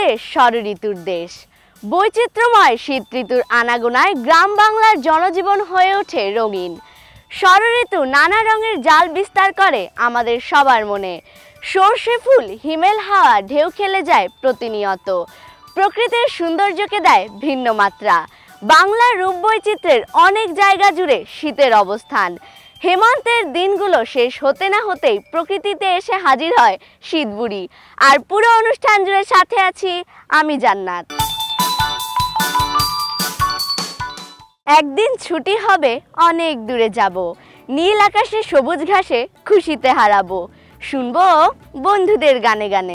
জুড়ে ষড়ঋতুর দেশ। বৈচিত্র্যময় শীত ঋতুর আনাগোনায় গ্রাম বাংলার জনজীবন হয়ে ওঠে রঙিন। ষড়ঋতু নানা রঙের জাল বিস্তার করে আমাদের সবার মনে। সর্ষে ফুল, হিমেল হাওয়া ঢেউ খেলে যায় প্রতিনিয়ত। প্রকৃতির সৌন্দর্যকে দেয় ভিন্ন মাত্রা। বাংলার রূপ বৈচিত্র্যের অনেক জায়গা জুড়ে শীতের অবস্থান। হেমন্তের দিনগুলো শেষ হতে না হতেই প্রকৃতিতে এসে হাজির হয় শীতবুড়ি। আর পুরো অনুষ্ঠান জুড়ে সাথে আছি আমি জান্নাত। একদিন ছুটি হবে, অনেক দূরে যাব, নীল আকাশে সবুজ ঘাসে খুশিতে হারাবো। শুনবো বন্ধুদের গানে গানে।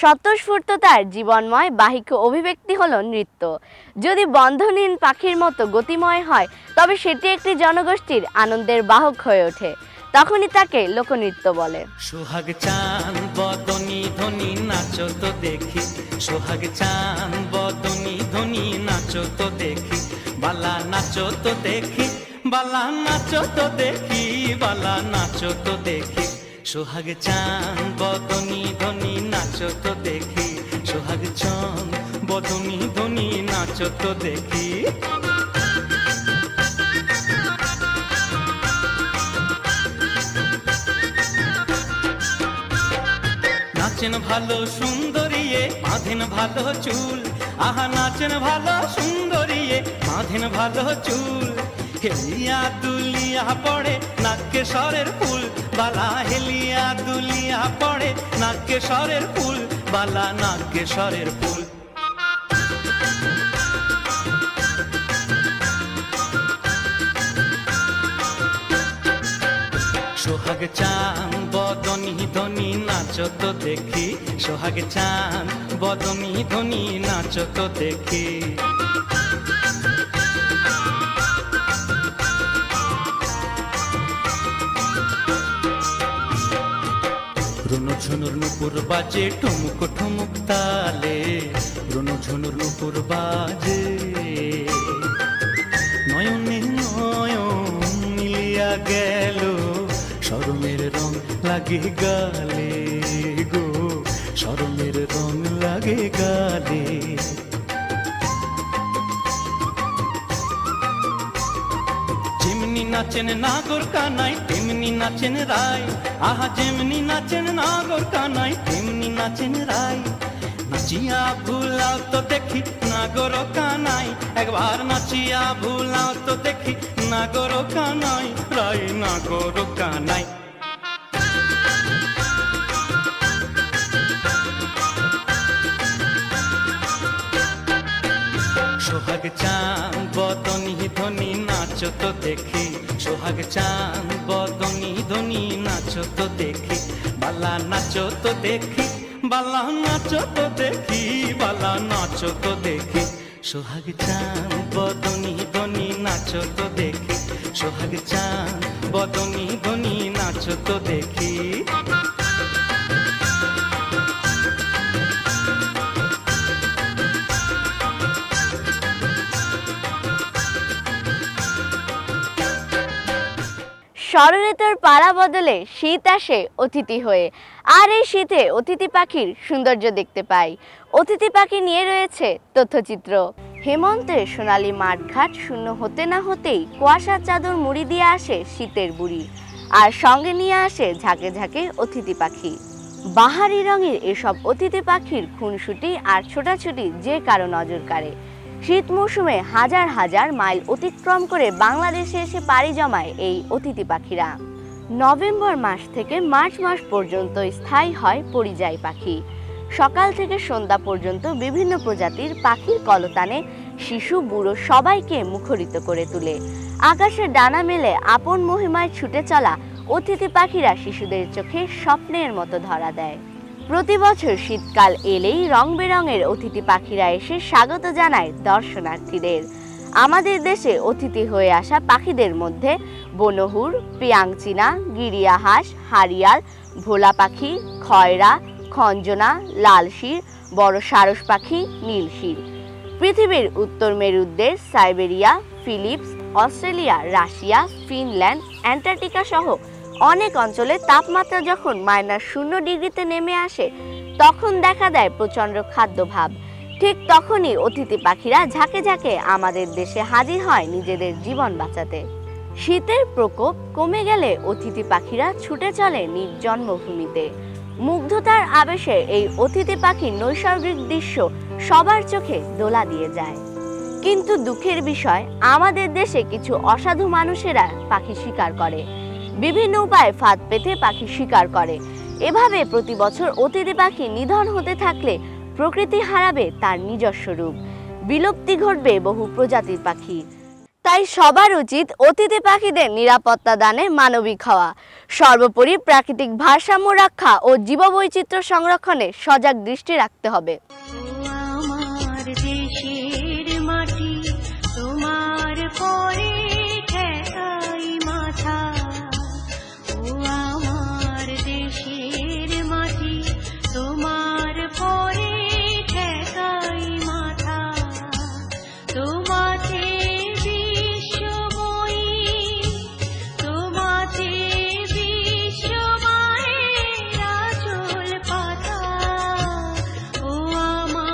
স্বতঃস্ফূর্ততার জীবনময় বাহিক অভিব্যক্তি হলো নৃত্য। যদি বন্ধনহীন পাখির মতো গতিময় হয়, তবে সেটি একটি জনগোষ্ঠীর আনন্দের বাহক হয়ে ওঠে। তখনই তাকে লোকনৃত্য বলে। সোহাগ চাঁদ বদনি ধ্বনি নাচো তো দেখি, সোহাগ চাঁদ বদনি ধ্বনি নাচো তো দেখি, বালা নাচো তো দেখি, বালা নাচো তো দেখি, বালা নাচো তো দেখি। সোহাগ চাঁদ বদনি ধ্বনি নাচো তো দেখি, সোহাগ চাঁদ বদনি ধ্বনি নাচো তো দেখি। নাচেন ভালো সুন্দরিয়ে, বাঁধেন ভালো চুল, আহা নাচেন ভালো সুন্দরিয়ে, বাঁধেন ভালো চুল। হেলিয়া দুলিয়া পড়ে নাগেশ্বরের ফুল, বালা হেলিয়া দুলিয়া পড়ে নাগেশ্বরের ফুল, বালা নাগেশ্বরের ফুল। সোহাগ চাঁদ বদনী ধ্বনি নাচো তো দেখি, সোহাগ চাঁদ বদনী ধ্বনি নাচো তো দেখি। রুনু ঝুনুর নুপুর বাজে ঠুমুক ঠুমুক তালে, রুনু ঝুনুর নুপুর বাজে, নয়নে নয়ন মিলিয়া গেল, শরমের রং লাগে গালে গো, শরমের রং লাগে গালে। যেমনি নাচেন নাগর কানাই তেমনি নাচেন রায়, আহা যেমনি নাচেন নাগর কানাই তেমনি নাচেন রায়। নাচিয়া ভুলাও তো দেখি নাগর কানাই, একবার নাচিয়া ভুলাও তো দেখি নাগর কানাই, রায় নাগর কানাই। সোহাগ চাঁদ বদনী ধ্বনি নাচো তো দেখি, সোহাগ চাঁদ বদনী ধ্বনি নাচো তো দেখি। বালা নাচো তো দেখি, বালা নাচো তো দেখি, বালা নাচো তো দেখি। সোহাগ চাঁদ বদনী ধ্বনি নাচো তো দেখি, সোহাগ চাঁদ বদনী ধ্বনি নাচো তো দেখি। ষড়ঋতুর পালা বদলে শীত আসে অতিথি হয়ে, আর এই শীতে অতিথি পাখির সৌন্দর্য দেখতে পাই। অতিথি পাখি নিয়ে রয়েছে তথ্যচিত্র। হেমন্তের সোনালী মাঠঘাট শূন্য হতে না হতেই কুয়াশার চাদর মুড়ি দিয়ে আসে শীতের বুড়ি, আর সঙ্গে নিয়ে আসে ঝাঁকে ঝাঁকে অতিথি পাখি। বাহারি রঙের এসব অতিথি পাখির খুনসুটি আর ছোটাছুটি যে কারো নজর কাড়ে। শীত মৌসুমে হাজার হাজার মাইল অতিক্রম করে বাংলাদেশে এসে পাড়ি জমায় এই অতিথি পাখিরা। নভেম্বর মাস থেকে মার্চ মাস পর্যন্ত স্থায়ী হয় পরিযায়ী পাখি। সকাল থেকে সন্ধ্যা পর্যন্ত বিভিন্ন প্রজাতির পাখির কলতানে শিশু বুড়ো সবাইকে মুখরিত করে তোলে। আকাশে ডানা মেলে আপন মহিমায় ছুটে চলা অতিথি পাখিরা শিশুদের চোখে স্বপ্নের মতো ধরা দেয়। প্রতি বছর শীতকাল এলেই রং বেরঙের অতিথি পাখিরা এসে স্বাগত জানায় দর্শনার্থীদের। আমাদের দেশে অতিথি হয়ে আসা পাখিদের মধ্যে বনহুর, পিয়াংচিনা, গিরিয়া হাঁস, হারিয়াল, ভোলা পাখি, খয়রা, খঞ্জনা, লালশির, বড় সারস পাখি, নীলশির। পৃথিবীর উত্তর মেরুদ্দেশ, Siberia, Philippines, Australia, Russia, Finland, Antarctica সহ অনেক অঞ্চলে তাপমাত্রা যখন -0 ডিগ্রিতে নেমে আসে, তখন দেখা দেয় প্রচণ্ড খাদ্যভাব। ঠিক তখনই অতিথি পাখিরা ঝাঁকে ঝাঁকে আমাদের দেশে হাজির হয় নিজেদের জীবন বাঁচাতে। শীতের প্রকোপ কমে গেলে অতিথি পাখিরা ছুটে চলে নিজ জন্মভূমিতে। মুগ্ধতার আবেশে এই অতিথি পাখির নৈসর্গিক দৃশ্য সবার চোখে দোলা দিয়ে যায়। কিন্তু দুঃখের বিষয়, আমাদের দেশে কিছু অসাধু মানুষেরা পাখি শিকার করে, বিভিন্ন উপায়ে ফাঁদ পেতে পাখি শিকার করে। এভাবে প্রতি বছর অতিথি পাখি নিধন হতে থাকলে প্রকৃতি হারাবে তার নিজস্ব রূপ, বিলুপ্তি ঘটবে বহু প্রজাতির পাখি। তাই সবার উচিত অতিথি পাখিদের নিরাপত্তা দানে মানবিক হওয়া, সর্বোপরি প্রাকৃতিক ভারসাম্য রক্ষা ও জীববৈচিত্র্য সংরক্ষণে সজাগ দৃষ্টি রাখতে হবে। ও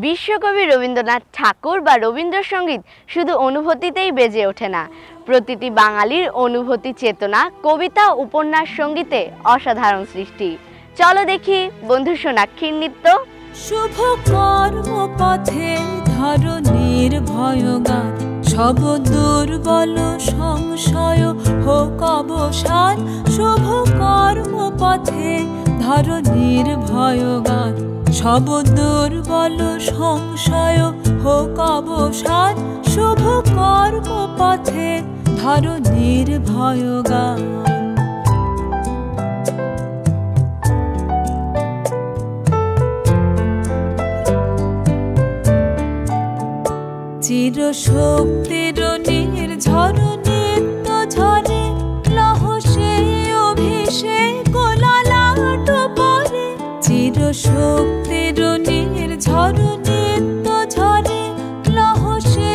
বিশ্বকবি রবীন্দ্রনাথ ঠাকুর বা রবীন্দ্রসঙ্গীত শুধু অনুভূতিতেই বেজে ওঠে না, প্রতিটি বাঙালির অনুভূতি চেতনা, কবিতা, উপন্যাস, সঙ্গীতে অসাধারণ সৃষ্টি। চলো দেখি বন্ধু সোনাক্ষীর নৃত্য। শুভ কর্ম পথে ধরো নির্ভয়গান, সব দুর্বল সংশয় হোক অবসান। শুভ কর্ম পথে ধরো নির্ভয়গান, সব দুর্বল সংশয় হোক অবসান। শুভ কর্ম পথে ধরো নির্ভয়গান। চির শক্তির নির্ঝর নিত্য ঝরে, লহ সে অভিষেক ললাট পরে। চির শক্তির নির্ঝর নিত্য ঝরে, লহ সে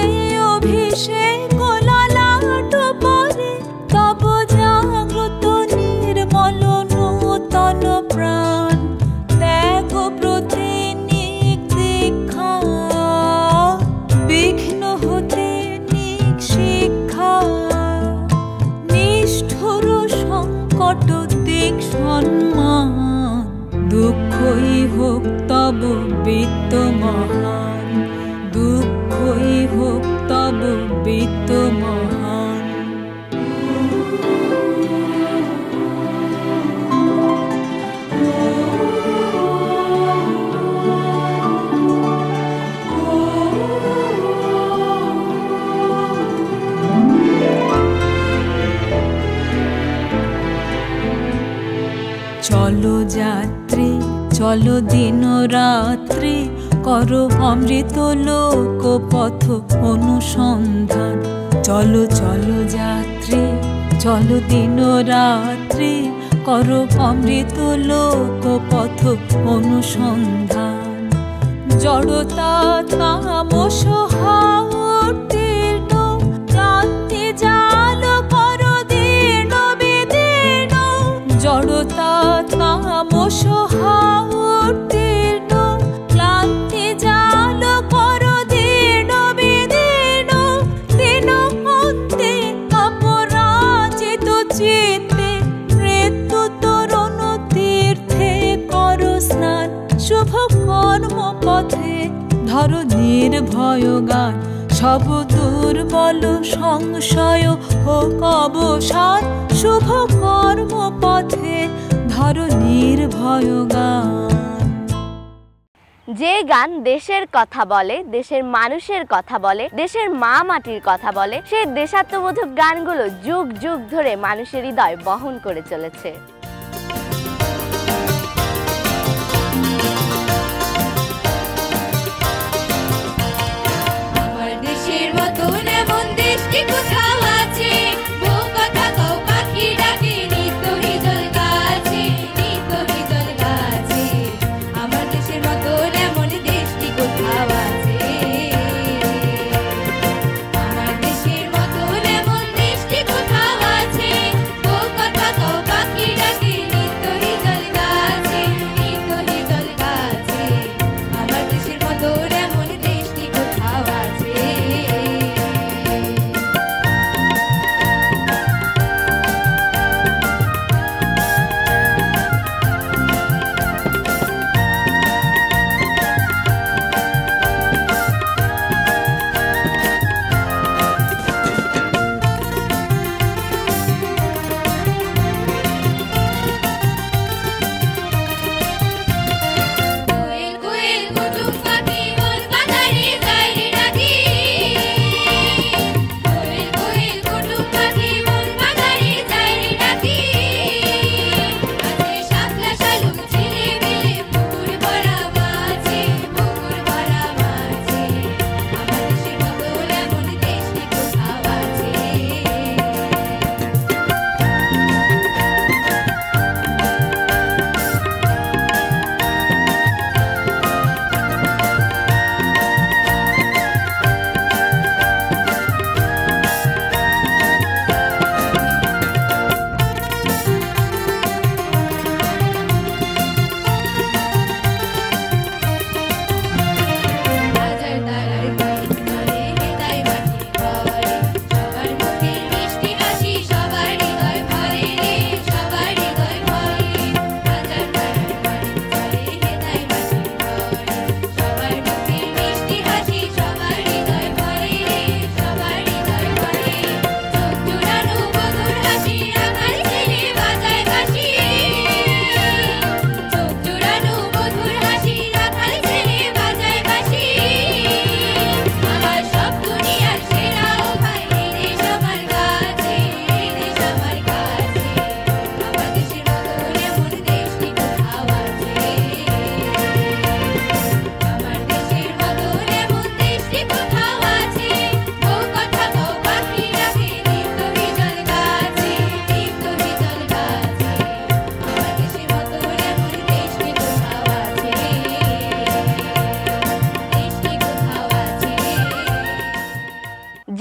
অভিষেক ললাট পরে। তব জাগ্রত নির্মল নূতন প্রাণ, ত্যাগ প্রতিনিক দীক্ষা, বিঘ্ন হতে নিক শিক্ষা। নিষ্ঠুর সংকট দিক সম্মান, দুঃখই হোক তব বিত্তমহান। দুঃখই হোক তব বিত্তমহান। চলো যাত্রী চলো দিন রাত্রি, করো অমৃত লোক পথ অনুসন্ধান। চলো চলো যাত্রী চলো দিন রাত্রি, করো অমৃত লোক পথ অনুসন্ধান। জড়তা তামস উত্তীর্ণ, ক্লান্তি জাল করো দীর্ণ বিদীর্ণ। জড়তা তামস উত্তীর্ণ, ক্লান্তি জাল করো দীর্ণ বিদীর্ণ। দিন অন্তে অপরাজিত চিত্তে, মৃত্যু তরুণ তীর্থে করো স্নান। শুভ কর্ম পথে ধরো নির্ভয়গান, সব দুর্বল সংশয় হোক অবসান। শুভ কর্ম পথে ধরো নির্ভয়গান। যে গান দেশের কথা বলে, দেশের মানুষের কথা বলে, দেশের মা মাটির কথা বলে, সেই দেশাত্মবোধক গানগুলো যুগ যুগ ধরে মানুষের হৃদয় বহন করে চলেছে। পাখি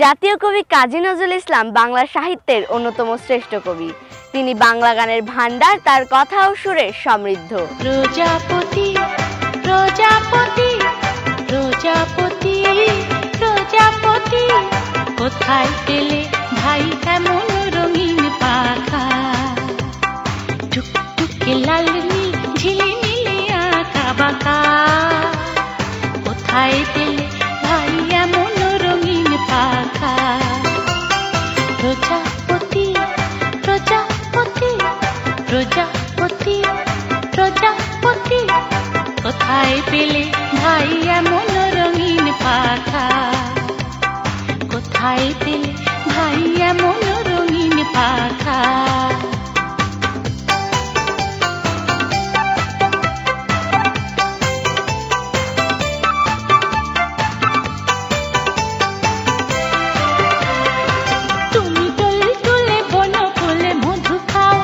জাতীয় কবি কাজী নজরুল ইসলাম বাংলা সাহিত্যের অন্যতম শ্রেষ্ঠ কবি। তিনি বাংলা গানের ভান্ডার, তার কথা ও সুরে সমৃদ্ধ। প্রজাপতি প্রজাপতি প্রজাপতি প্রজাপতি, কোথায় পেলে ভাই এমন রঙিন পাখা? টুকটুকে লাল নীল ঝিলিমিলি আঁকা বাঁকা, কোথায় পেলে ভাই এমন রঙিন পাখা? প্রজাপতি প্রজাপতি প্রজাপতি প্রজাপতি, কোথায় পেলে ভাই এমন রঙিন পাখা? কোথায় পেলে ভাই এমন রঙিন পাখা? তুমি দোল তুলে বন ফুলে মধু খাও,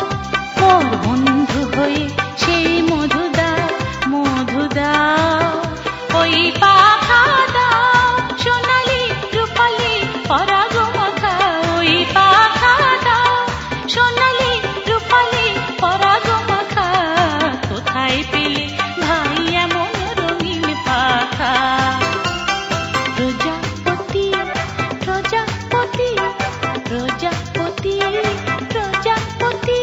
মোর বন্ধু হয়ে সেই মধু দাও, মধু দাও। ওই পাখা দাও সোনালি রূপালি পরাগ মাখা, ওই পাখা দাও সোনালি রূপালি পরাগ মাখা, কোথায় পেলে ভাই এমন রঙিন পাখা? প্রজাপতি প্রজাপতি প্রজাপতি প্রজাপতি।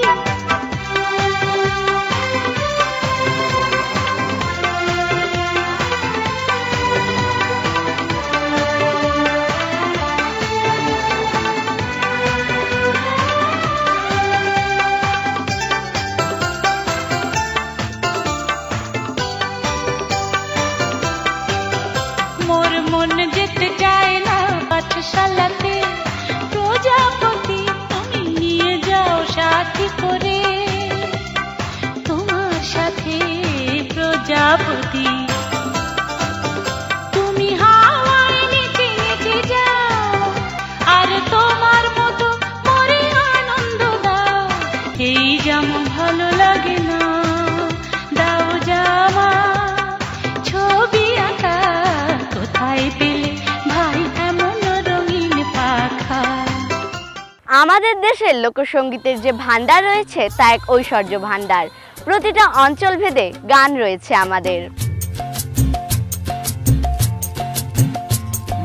মোর মন যেতে চায় না পাঠশালাতে, প্রজাপতি তুমি নিয়ে যাও সাথী করে, তোমার সাথে প্রজাপতি। তুমি হাওয়ায় নেচে নেচে যাও, আর তোমার মতো মরে আনন্দ দাও। এই জামা ভালো লাগে না, দাও জামা ছবি আঁকা, কোথায় পেলে ভাই এমন রঙিন পাখা? আমাদের দেশের লোকসঙ্গীতের যে ভান্ডার রয়েছে তা এক ঐশ্বর্য ভান্ডার। প্রতিটা অঞ্চল ভেদে গান রয়েছে আমাদের।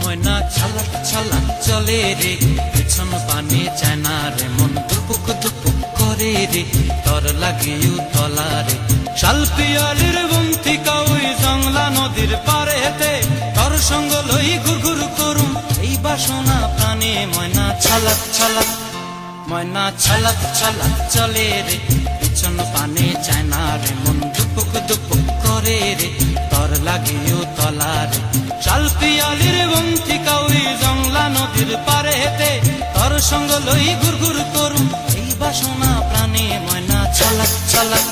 ময়না ছালাক ছালাক চলে রে, পিছন পানে চায় না রে, মন দুপুক দুপুক করে রে, তর লাগিও তলা রে। শালপিয়ালির বন্তিকা ওই জংলা নদীর পারে হেতে, তর সঙ্গ লই ঘুর ঘুর করুম এই বাসনা প্রাণে। ময়না ছালাক ছালাক, ময়না ছালাক ছালাক চলে রে, পিছন পানে চায় না রে, মন দুপুক দুপুক করে রে, তর লাগিও তলা রে। শালপিয়ালির বন্তিকা ওই জংলা নদীর পারে হেতে, তর সঙ্গ লই ঘুর ঘুর করুম এই বাসনা প্রাণে। ময়না ছালাক ছালাক।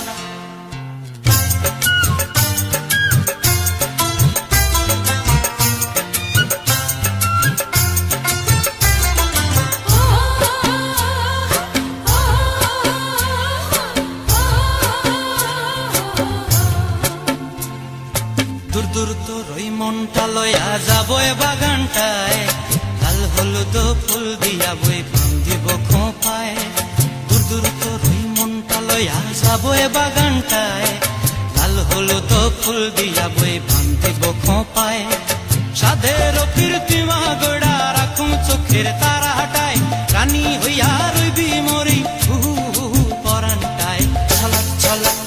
দূর দূর তোর ওই মনটা লয়া যাবো এ বাগানটায়, লাল হলুদ ফুল দিয়া বই বান্ধিব খোঁপায়। দূর দূর তোর ওই মনটা লয়া যাবো এ বাগানটায়, লাল হলুদ ফুল দিয়া বই বান্ধিব খোঁপায়। সাধের কীর্তিমা গোড়া রাখুম চোখের তারা হাটায়, রানী হইয়া রইবি মরি হুহু হুহু পরানটায়। ছলাক ছলাক,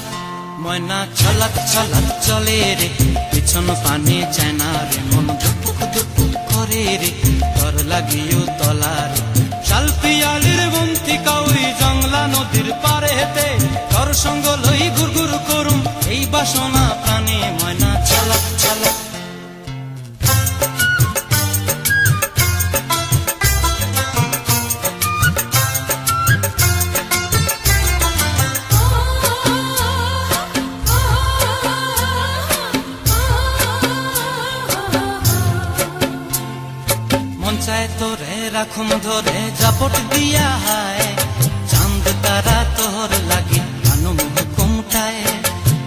ময়না ছলাক ছলাক চলে রে, পিছন পানে চায় না রে, মন দুপুক দুপুক করে রে, তর লাগিও তলা রে। শালপিয়ালির বন্তিকা ওই জংলা নদীর পারে হেতে, তর সঙ্গ লই ঘুর ঘুর করুম এই বাসনা প্রাণে। ময়না ছলাক ছলাক। চায় তোরে রাখুম ধরে জাপট দিয়া হায়, চাঁদ তারা তোর লাগি আনুম হুকুমটায়।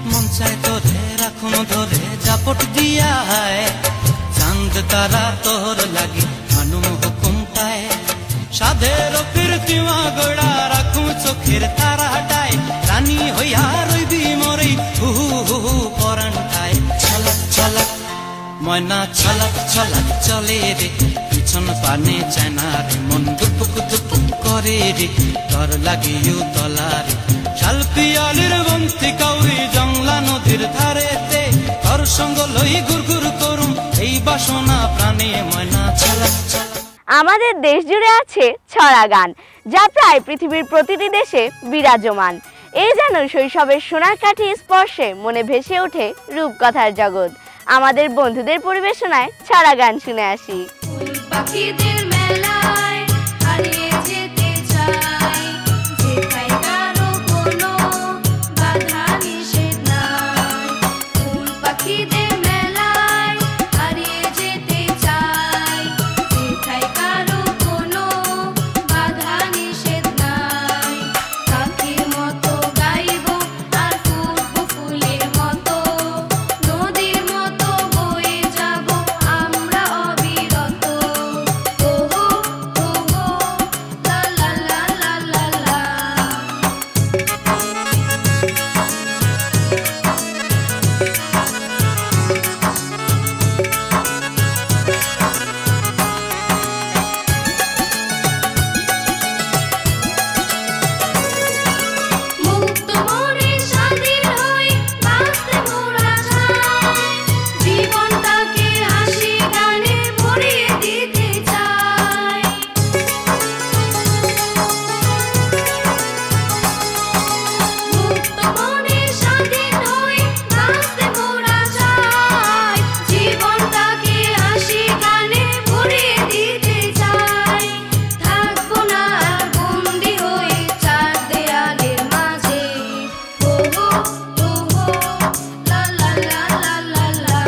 মন চায় তোরে রাখুম ধরে জাপট দিয়া হায়, চাঁদ তারা তোর লাগি আনুম হুকুমটায়। সাধের কীর্তিমা গোড়া রাখু চোখের তারাটায় রানী হইয়া রইবি মরে হু হু হু হু পরানটায় ছলক ছলক ময়না ছলক ছলক চলে রে পিছন পানে চায়না রে মন দুপুক দুপুক করে রে তর লাগিও তলারে শাল পিয়ালির বন্তি কাউরি জংলা নদীর ধারেতে তর সঙ্গ লই গুর গুর করুম এই বাসনা প্রাণে ময়না ছলক ছলক। আমাদের দেশ জুড়ে আছে ছড়া গান, যা প্রায় পৃথিবীর প্রতিটি দেশে বিরাজমান। এই যেন শৈশবের সোনার কাঠি স্পর্শে মনে ভেসে ওঠে রূপকথার জগৎ। আমাদের বন্ধুদের পরিবেশনায় ছড়া গান শুনে আসি। পাখিদের মেলায় হারিয়ে যেতে চাই, যেখানে কারো কোনো বাধা নিষেধ নাই। ফুল পাখিদের মেলায় হারিয়ে যেতে চাই, যেখানে কারো কোনো বাধা নিষেধ নাই। পাখির মতো গাইব আর ফুটবো ফুলের মতো, নদীর মতো বয়ে যাব আমরা অবিরত। ওহো ওহো লা লা লা লা লা লা। মুক্ত মনে স্বাধীন হই বাঁচতে মোরা চাই, জীবনটাকে হাসি গানে ভরিয়ে দিতে চাই। মুক্ত মনে স্বাধীন হই বাঁচতে মোরা চাই, জীবনটাকে হাসি গানে ভরিয়ে দিতে চাই। থাকবো না আর বন্দি হয়ে চার দেয়ালের মাঝে। ওহো ওহো লা লা লা লা লা লা।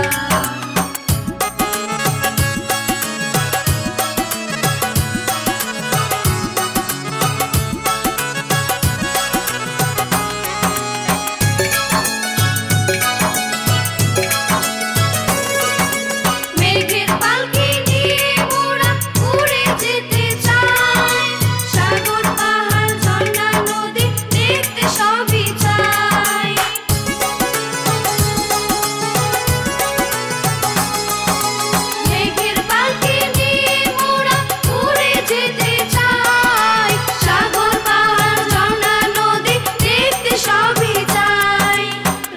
মেঘের পালকি নিয়ে মোরা উড়ে যেতে চাই, সাগর পাহাড় ঝর্ণা নদী দেখতে সবই চাই। মেঘের পালকি নিয়ে মোরা উড়ে যেতে চাই, সাগর পাহাড় ঝর্ণা নদী দেখতে সবই চাই।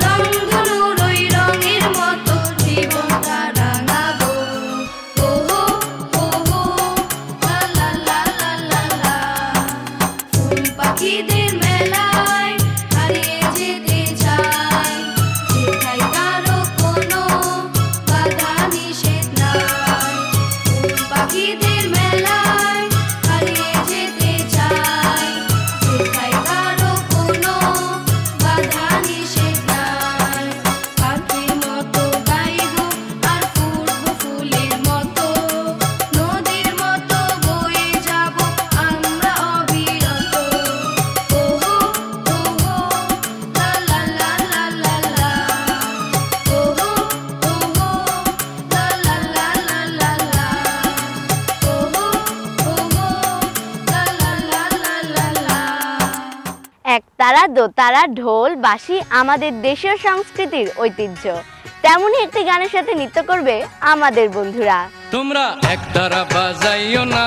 রংধনুর ওই রঙের মতো জীবনটা রাঙাবো। ওহো ওহো লা লা লা লা লা লা। ফুল পাখিদের মেলায় হারিয়ে যেতে চাই, যেখানে কারো কোনো বাধা নিষেধ নাই। ফুল পাখিদের মেলায় হারিয়ে যেতে চাই, যেখানে কারো কোনো বাধা নিষেধ নাই। পাখির মতো গাইব আর ফুটবো ফুলের মতো, নদীর মতো বয়ে যাব আমরা অবিরত। ওহো ওহো লা লা লা লা লা লা। ওহো ওহো লা লা লা লা লা লা। ওহো ওহো লা লা লা লা লা লা। একতারা দোতারা ঢোল বাঁশি আমাদের দেশীয় সংস্কৃতির ঐতিহ্য। তেমনই একটি গানের সাথে নৃত্য করবে আমাদের বন্ধুরা। তোমরা একতারা বাজাইও না,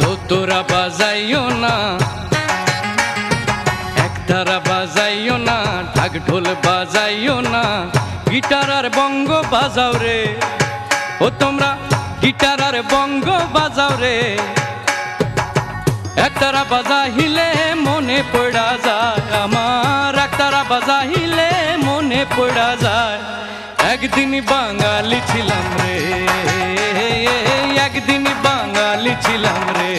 দোতরা বাজাইও না, একতারা বাজাইও না, ঢাক ঢোল বাজাইও না, গিটার আর বঙ্গ বাজাও রে। ও তোমরা গিটার আর বঙ্গ বাজাও রে। একতারা বাজাইলে মনে পড়া যায় আমার, একতারা বাজাইলে মনে পড়া যায় একদিন বাঙালি ছিলাম রে, একদিন বাঙালি ছিলাম রে।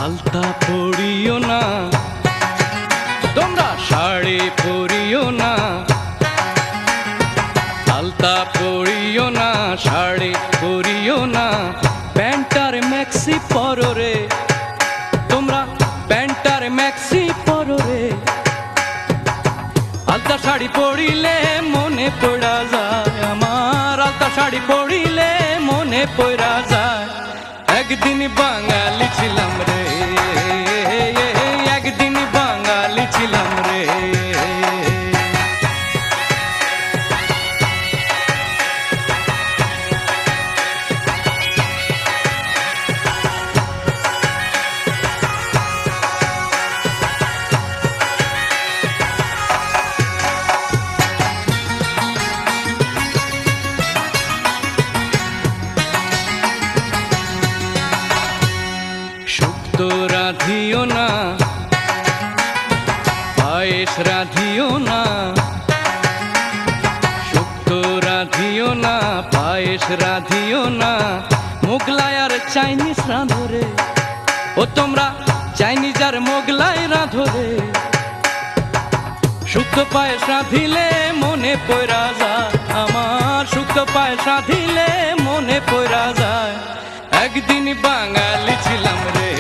আলতা পড়িও না, তোমরা পড়া যায়। একদিন বাঙালি ছিলাম রে, একদিন বাঙালি ছিলাম রে। শুক্তো রাধিও না, পায়েস রাধিও না, শুক্তো রাধিও না, পায়েস রাধিও না, মোগলাই আর চাইনিজ রাঁধরে। ও তোমরা চাইনিজ আর মোগলাই রাঁধরে। শুক্তো পায়েস রাঁধিলে মনে পড়া যায় আমার, শুক্তো পায়েস রাঁধিলে মনে পড়া যায়। একদিন বাঙালি ছিলাম রে,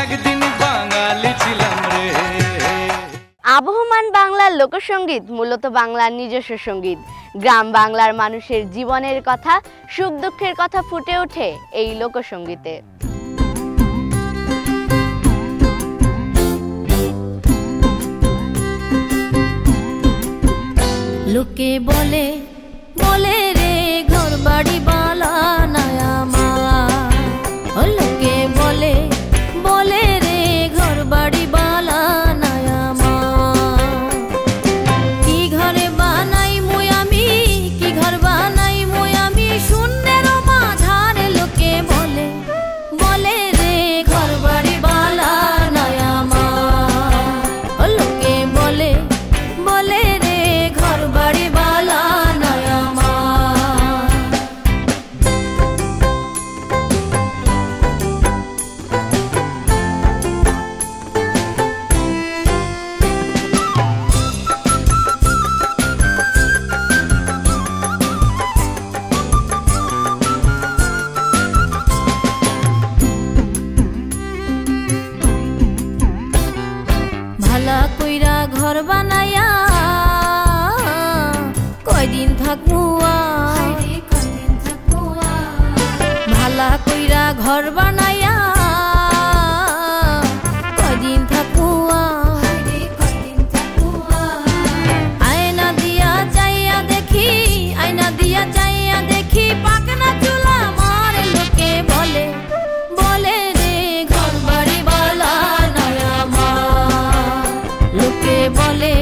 একদিন বাঙালি ছিলাম রে। আবহমান বাংলার লোকসঙ্গীত মূলত বাংলার নিজস্ব সঙ্গীত। গ্রাম বাংলার মানুষের জীবনের কথা, সুখ দুঃখের কথা ফুটে ওঠে এই লোকসঙ্গীতে। লোকে বলে বলে রে ঘর বাড়ি বালা নায়া মা, লোকে বলে বলে রে ঘর বাড়ি বালা নায়া মা। কি ঘরে বানাই মুই আমি, কি ঘর বানাই মুই আমি, শূন্যের মাঝারে লোকে বলে বলে রে ঘর বাড়ি বালা নায়া মা, লোকে বলে বলে রে ঘর বাড়ি বালা নায়া মা। ভালা কইরা ঘর বানায়া কয়দিন থাকবো আর, ভালা কইরা ঘর বানায়া কয়দিন থাকবো আর। আয়না দিয়া চাইয়া দেখি, আয়না দিয়া চাইয়া দেখি, পাকনা চুলা মারে লোকে বলে বলে রে ঘর বাড়ি বালা নায়া মা, লোকে বলে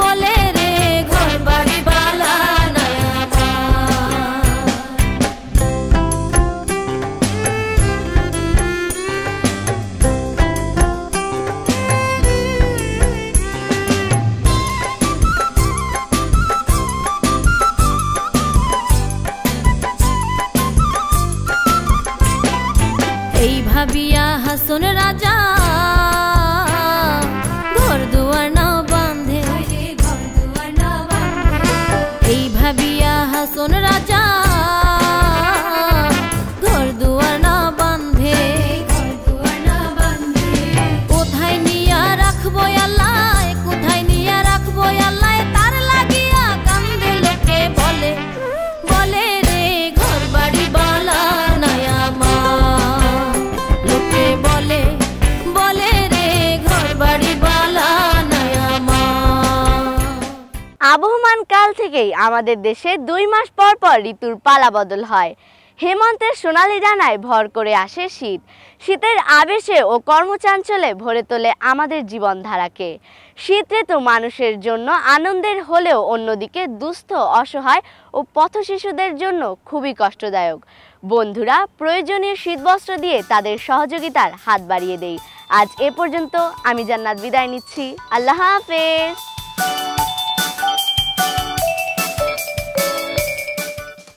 বলে রে ঘর বাড়ি বালা নায়া মা। এই ভাবিয়া হাসন রাজা ঘর দুয়ার না বাঁধে, এই ভাবিয়া হাসন রাজা ঘর দুয়ার না বাঁধে। কোথায় নিয়া রাখবো আল্লাহ, কোথায় নিয়া রাখবো আল্লাহ, তার লাগিয়া কান্দে লোকে বলে বলে রে ঘর বাড়ি বালা নায়া মা, লোকে বলে বলে রে ঘর বাড়ি বালা নায়া মা। আবহমান কাল থেকেই আমাদের দেশে 2 মাস পর পর ঋতুর পালা বদল হয়। হেমন্তের সোনালি ডানায় ভর করে আসে শীত। শীতের আবেশে ও কর্মচাঞ্চল্যে ভরে তোলে আমাদের জীবনধারাকে। শীত ঋতু মানুষের জন্য আনন্দের হলেও অন্যদিকে দুস্থ, অসহায় ও পথশিশুদের জন্য খুবই কষ্টদায়ক। বন্ধুরা, প্রয়োজনীয় শীতবস্ত্র দিয়ে তাদের সহযোগিতার হাত বাড়িয়ে দেই। আজ এ পর্যন্ত। আমি জান্নাত বিদায় নিচ্ছি। আল্লাহ হাফেজ।